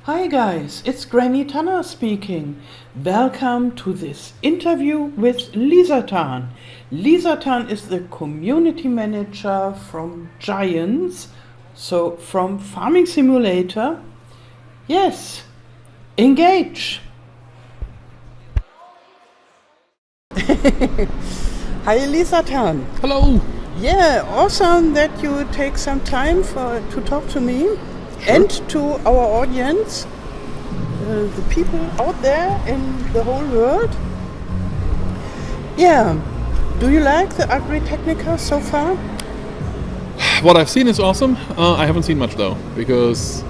Hi guys, it's Granny Tanner speaking. Welcome to this interview with Lisertan. Lisertan is the community manager from Giants, so from Farming Simulator. Yes, engage. Hi Lisertan. Hello. Yeah, awesome that you take some time to talk to me. Sure. And to our audience, the people out there in the whole world. Yeah, do you like the Agritechnica so far? What I've seen is awesome. I haven't seen much though, because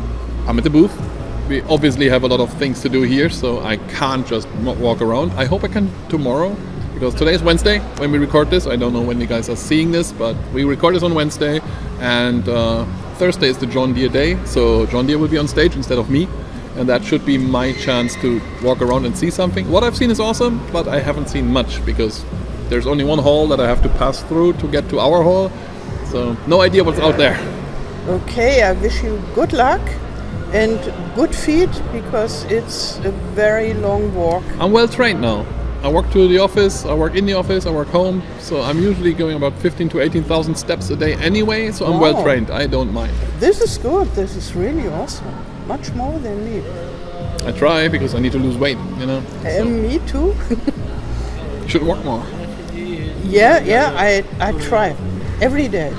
I'm at the booth. We obviously have a lot of things to do here, so I can't just walk around. I hope I can tomorrow, because today is Wednesday when we record this. I don't know when you guys are seeing this, but we record this on Wednesday, and Thursday is the John Deere day, so John Deere will be on stage instead of me, and that should be my chance to walk around and see something. What I've seen is awesome, but I haven't seen much because there's only one hall that I have to pass through to get to our hall, so no idea what's out there. Okay, I wish you good luck and good feet, because it's a very long walk. I'm well trained now. I work to the office, I work in the office, I work home, so I'm usually going about 15 to 18,000 steps a day anyway, so I'm Wow. well trained, I don't mind. This is good, this is really awesome. Much more than me. I try because I need to lose weight, you know. So Me too. should work more. Yeah, I try every day.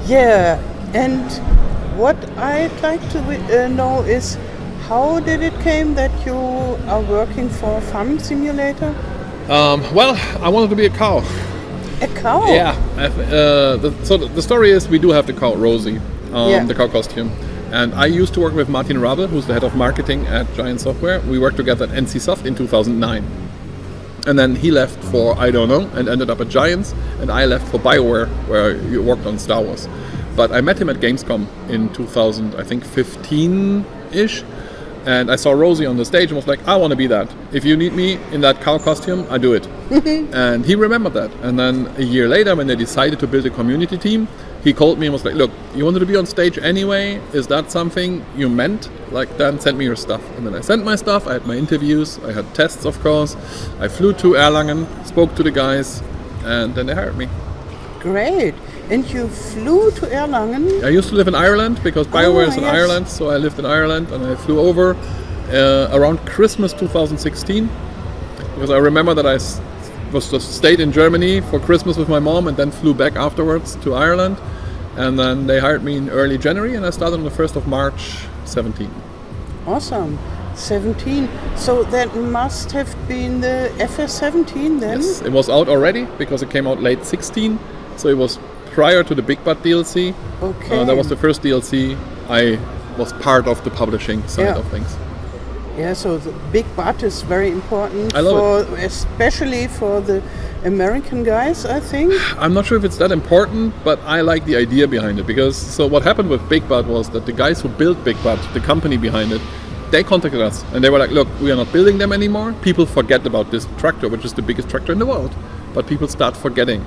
Yeah, and what I'd like to know is, how did it came that you are working for Farming Simulator? Well, I wanted to be a cow. A cow? Yeah. So the story is we do have the cow, Rosie, Yeah. the cow costume. And I used to work with Martin Rabe, who's the head of marketing at Giant Software. We worked together at NCSoft in 2009. And then he left for, I don't know, and ended up at Giants. And I left for BioWare, where you worked on Star Wars. But I met him at Gamescom in 2000, I think 15-ish. And I saw Rosie on the stage and was like, I want to be that. If you need me in that cow costume, I do it. And he remembered that. And then a year later, when they decided to build a community team, he called me and was like, look, you wanted to be on stage anyway? Is that something you meant? Like, then send me your stuff. And then I sent my stuff. I had my interviews. I had tests, of course. I flew to Erlangen, spoke to the guys, and then they hired me. Great. And you flew to Erlangen? I used to live in Ireland because BioWare is in yes. Ireland, so I lived in Ireland and I flew over around Christmas 2016, because I remember that I was just stayed in Germany for Christmas with my mom and then flew back afterwards to Ireland, and then they hired me in early January and I started on the 1st of March 17. Awesome. 17. So that must have been the FS17 then? Yes, it was out already because it came out late 16, so it was prior to the Big Bad DLC. Okay. That was the first DLC. I was part of the publishing side Yeah. of things. Yeah, so the big butt is very important, I love especially for the American guys, I think. I'm not sure if it's that important, but I like the idea behind it, because so what happened with Big Bad was that the guys who built Big Bad, the company behind it, they contacted us and they were like, look, we are not building them anymore. People forget about this tractor, which is the biggest tractor in the world, but people start forgetting.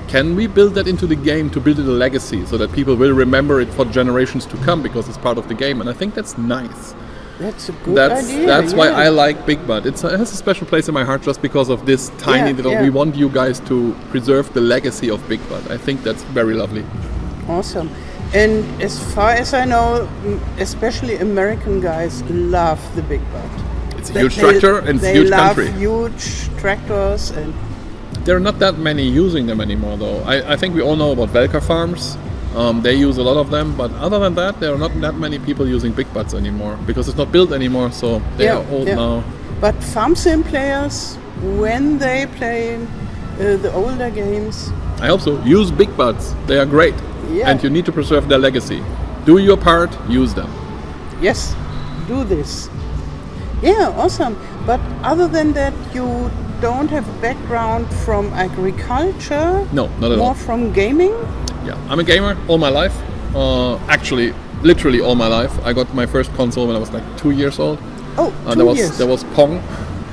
Can we build that into the game to build it a legacy so that people will remember it for generations to come because it's part of the game? And I think that's nice. That's a good idea. That's why yeah. I like Big Bad. It has a special place in my heart just because of this tiny little. yeah. We want you guys to preserve the legacy of Big Bad. I think that's very lovely. Awesome. And as far as I know, especially American guys love the big butt. It's a huge tractor and it's a huge country. They love huge tractors. And There are not that many using them anymore, though. I think we all know about Velka farms. They use a lot of them, but other than that, there are not that many people using Big Buds anymore because it's not built anymore, so they are old now. But farm sim players, when they play the older games, I hope so. Use Big Buds. They are great. Yeah. And you need to preserve their legacy. Do your part, use them. yes, do this. Yeah, awesome. But other than that, you don't have a background from agriculture? No, not at all. More from gaming? Yeah, I'm a gamer all my life. Actually, literally all my life. I got my first console when I was like 2 years old. Oh, There was Pong.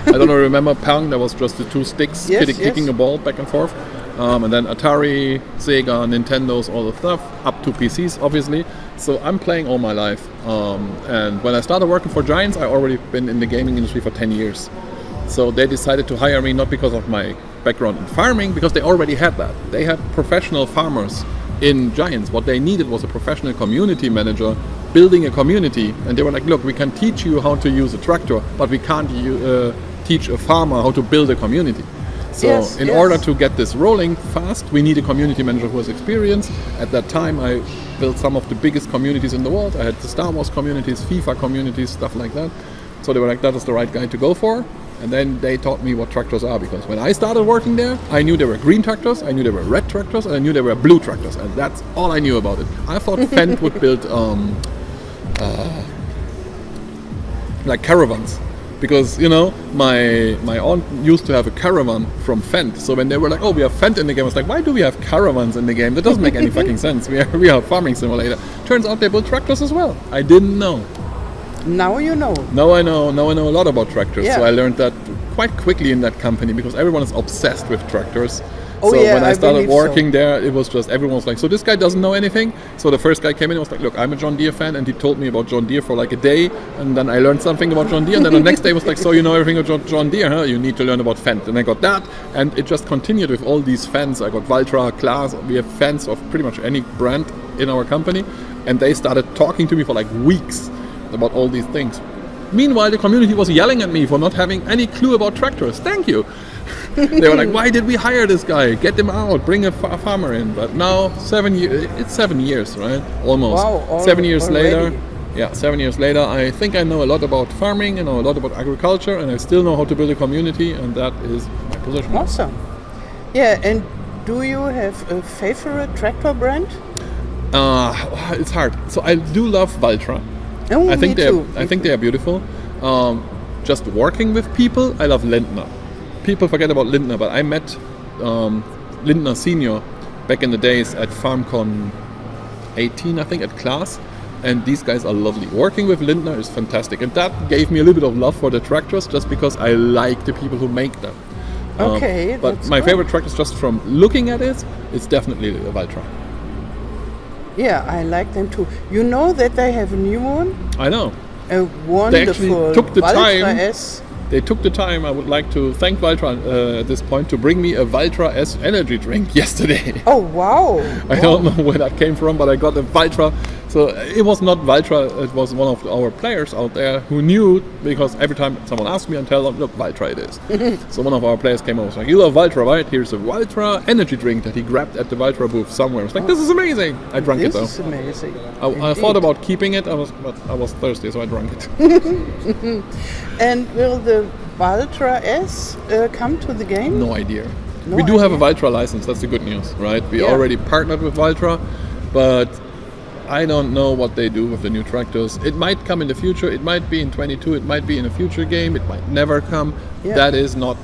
I don't know, remember Pong? There was just the two sticks kicking a ball back and forth. And then Atari, Sega, Nintendos, all the stuff, up to PCs, obviously. So I'm playing all my life. And when I started working for Giants, I already been in the gaming industry for 10 years. So they decided to hire me not because of my background in farming, because they already had that. They had professional farmers in Giants. What they needed was a professional community manager building a community. And they were like, look, we can teach you how to use a tractor, but we can't teach a farmer how to build a community. So in order to get this rolling fast, we need a community manager who has experience. At that time, I built some of the biggest communities in the world. I had the Star Wars communities, FIFA communities, stuff like that. So they were like, that is the right guy to go for. And then they taught me what tractors are, because when I started working there, I knew there were green tractors, I knew there were red tractors, and I knew there were blue tractors. And that's all I knew about it. I thought Fendt would build like caravans. Because, you know, my aunt used to have a caravan from Fendt. So when they were like, oh, we have Fendt in the game, I was like, why do we have caravans in the game? That doesn't make any fucking sense. We are a farming simulator. Turns out they build tractors as well. I didn't know. Now you know. Now I know a lot about tractors. Yeah. So I learned that quite quickly in that company, because everyone is obsessed with tractors. Oh, so yeah, when I started believe working there, it was just, everyone was like, so this guy doesn't know anything? So the first guy came in and was like, look, I'm a John Deere fan, and he told me about John Deere for like a day, and then I learned something about John Deere, and then the next day was like, so you know everything about John Deere, huh? You need to learn about Fendt. And I got that, and it just continued with all these fans. I got Valtra, Claas, we have fans of pretty much any brand in our company, and they started talking to me for like weeks about all these things. Meanwhile, the community was yelling at me for not having any clue about tractors. Thank you. They were like, why did we hire this guy? Get him out, bring a farmer in. But now, 7 years, it's 7 years, right? Almost. Wow, 7 years already. later. 7 years later, I think I know a lot about farming, I know a lot about agriculture, and I still know how to build a community, and that is my position. Awesome. Yeah, and do you have a favorite tractor brand? It's hard. So I do love Valtra. Oh, I think me too. I think they are beautiful. Just working with people, I love Lindner. People forget about Lindner, but I met Lindner Senior back in the days at FarmCon 18, I think, at Claas. And these guys are lovely. Working with Lindner is fantastic. And that gave me a little bit of love for the tractors, just because I like the people who make them. Okay, but that's my good. favorite tractors, just from looking at it, it's definitely a Valtra. Yeah, I like them too. You know that they have a new one? I know. A wonderful They actually took the Valtra time. S. They took the time. I would like to thank Valtra at this point to bring me a Valtra S energy drink yesterday. Oh, wow. I don't know where that came from, but I got a Valtra. So it was not Valtra, it was one of our players out there who knew, because every time someone asked me, I tell them, look, Valtra it is. So one of our players came over and was like, you love Valtra, right? Here's a Valtra energy drink that he grabbed at the Valtra booth somewhere. I was like, this is amazing. I drank it though. This is amazing. I thought about keeping it, but I was thirsty, so I drank it. And will the Valtra S come to the game? No idea. No We do have a idea. Valtra license, that's the good news, right? We Yeah. already partnered with Valtra, but I don't know what they do with the new tractors. It might come in the future, it might be in 22, it might be in a future game, it might never come. Yeah. That's not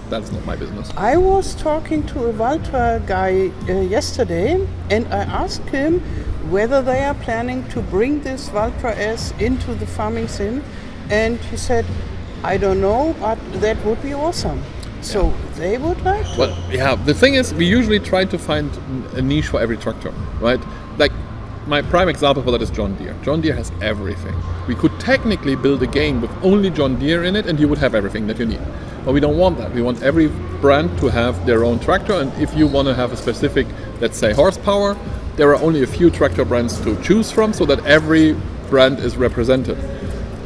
my business. I was talking to a Valtra guy yesterday, and I asked him whether they are planning to bring this Valtra S into the farming sim, and he said, I don't know, but that would be awesome. So they would like to. Well, yeah, the thing is, we usually try to find a niche for every tractor, right? Like, my prime example for that is John Deere. John Deere has everything. We could technically build a game with only John Deere in it, and you would have everything that you need. But we don't want that. We want every brand to have their own tractor, and if you want to have a specific, let's say, horsepower, there are only a few tractor brands to choose from, so that every brand is represented.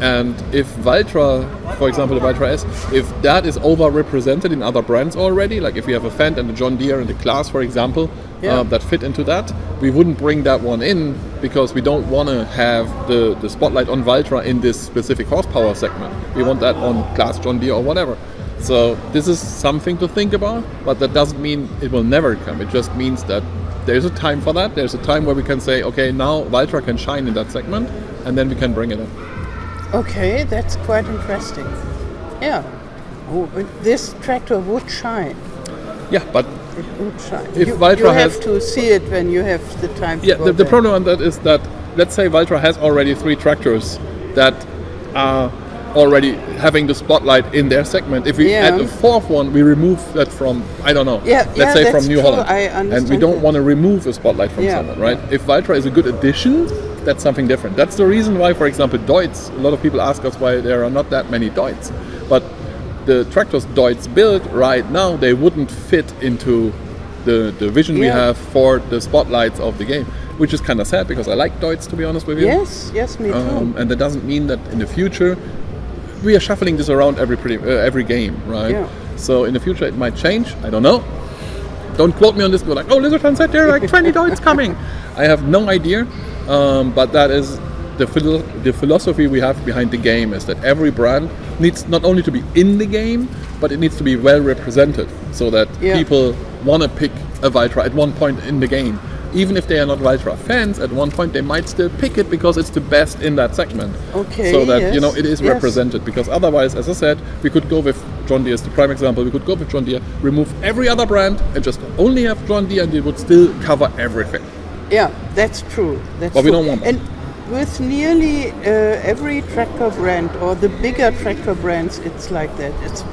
And if Valtra, for example, the Valtra S, if that is overrepresented in other brands already, like if you have a Fendt and a John Deere and a Claas, for example, that fit into that, we wouldn't bring that one in, because we don't want to have the spotlight on Valtra in this specific horsepower segment. We want that on Claas, John Deere, or whatever. So this is something to think about, but that doesn't mean it will never come. It just means that there's a time for that. There's a time where we can say, okay, now Valtra can shine in that segment, and then we can bring it in. Okay, that's quite interesting. Yeah. Oh, this tractor would shine. Yeah, but It would shine. If you Valtra have has- to see it when you have the time to yeah, go the there. problem on that is that, let's say Valtra has already 3 tractors that are already having the spotlight in their segment. If we Yeah. add a 4th one, we remove that from, I don't know, Yeah, let's say from that's New true. Holland. I And we understand don't that. want to remove a spotlight from Yeah. someone, right? If Valtra is a good addition that's something different. That's the reason why, for example, Deutz, a lot of people ask us why there are not that many Deutz. But the tractors Deutz build right now, they wouldn't fit into the vision we have for the spotlights of the game, which is kind of sad because I like Deutz, to be honest with you. Yes, me too. And that doesn't mean that in the future we are shuffling this around every game, right? Yeah. So in the future it might change. I don't know. Don't quote me on this. Go like, oh, Lisertan said there are like 20 Deutz coming. I have no idea. But that is the philosophy we have behind the game, is that every brand needs not only to be in the game, but it needs to be well represented, so that people want to pick a Valtra at one point in the game. Even if they are not Valtra fans, at one point they might still pick it because it's the best in that segment. Okay. So that it is represented. Because otherwise, as I said, we could go with John Deere as the prime example. We could go with John Deere, remove every other brand, and just only have John Deere, and it would still cover everything. Yeah, that's true. But we don't want that. And with nearly every tractor brand or the bigger tractor brands, it's like that. It's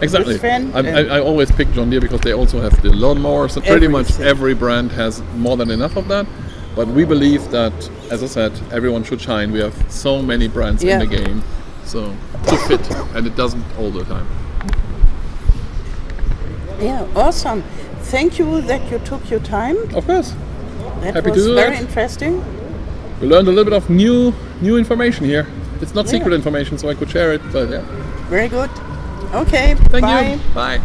exactly. Fan I always pick John Deere because they also have the lawnmower. So pretty much everything. every brand has more than enough of that. But we believe that, as I said, everyone should shine. We have so many brands in the game, so to fit, and it doesn't all the time. Yeah, awesome. Thank you that you took your time. Of course. That Happy to was do very that. interesting. We learned a little bit of new information here. It's not secret information, so I could share it, but yeah. Very good. Okay, Thank bye. you. Bye.